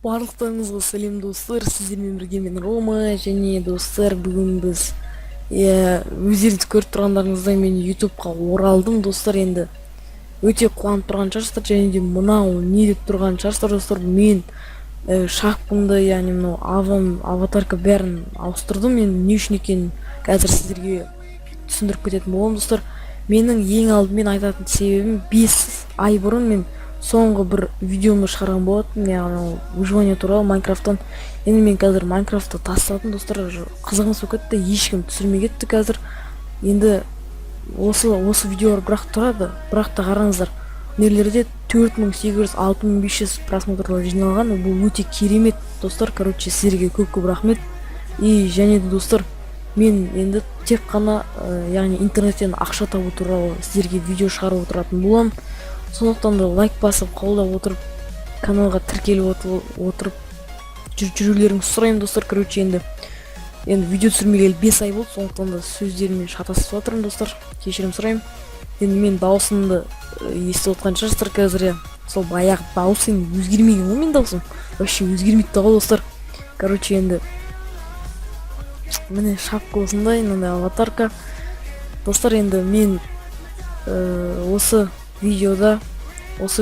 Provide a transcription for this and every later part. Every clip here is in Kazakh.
Барлықтарыңызға сәлем достар, сіздермен бірге мен Рома және достар, бүгін біз өздеріңіз көріп тұрғандарыңыздай мен ютубқа оралдым достар. Енді өте қуанып тұрған шығарсыздар, және де мынау не деп тұрған шығарсыздар достар. Мен шапкамды, яғни мынау аватарка бәрін ауыстырдым. Мен не үшін екенін қазір сіздерге түсіндіріп кететін боламын достар. Менің ең алдымен айтатын себебім 5 ай бұрын мен соңғы бір видеомды шығарған болатын, яғни выживание туралы Майнкрафттан. Енді мен қазір Майнкрафтты тастадым достар, қызығымыз болып кетті, ешкім түсірмей кетті қазір. Енді осы видеолар бірақ тұрады, бірақ та қараңыздар, нелерде 4800-6500 просмотрлар жиналған. Бұл өте керемет достар. Короче, сіздерге көп рахмет. И және де достар, мен енді тек қана яғни интернеттен ақша табу туралы сіздерге видео шығарып отыратын боламын. Сондықтан да лайк басып, қолдап отырып, каналға тіркеліп отырып жүрулеріңізді сұраймын достар. Короче, енді видео түсірмегелі 5 ай болды, сондықтан да сөздеріммен шатасып жатырмын достар, кешірім сұраймын. Енді мен дауысымды естіп отқан шығарсыздар қазір. Сол баяғы дауыс енді өзгермеген ғой, мен даусым вообще өзгермейді ғой достар. Короче, енді міне шапка осындай, мынандай аватарка достар. Енді мен осы видеоны осы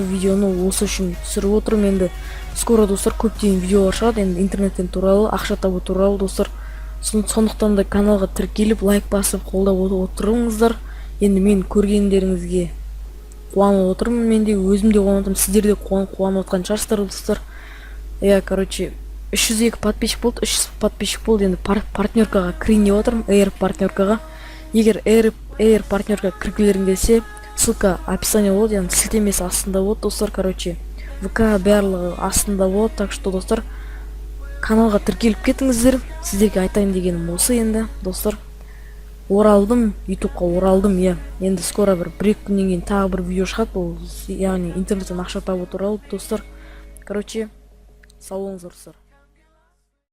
үшін түсіріп отырмын. Енді скоро достар көптеген видеолар шығады, енді интернеттен туралы, ақша табу туралы достар. Сондықтан да каналға тіркеліп, лайк басып, қолдап отырыңыздар. Енді мен көргендеріңізге қуанып отырмын, мен де өзім де қуанып отырмын, сіздер де қуанып отқан шығарсыздар достар. Короче, 302 подписчик болды, 300 подписчик болды. Енді партнеркаға кірейін деп отырмын, Air партнеркаға. Егер Air партнеркаға кіргілерің келсе, ссылка описание болады, яғни сілтемесі астында болады достар. Короче, ВК барлығы астында болады. Так что достар, каналға тіркеліп кетіңіздер. Сіздерге айтайын дегенім осы. Енді достар, оралдым, ютубқа оралдым. Енді скоро бір-екі күннен кейін тағы бір видео шығады, бұл яғни интернеттен ақша табу туралы достар. Короче, сау болыңыздар достар.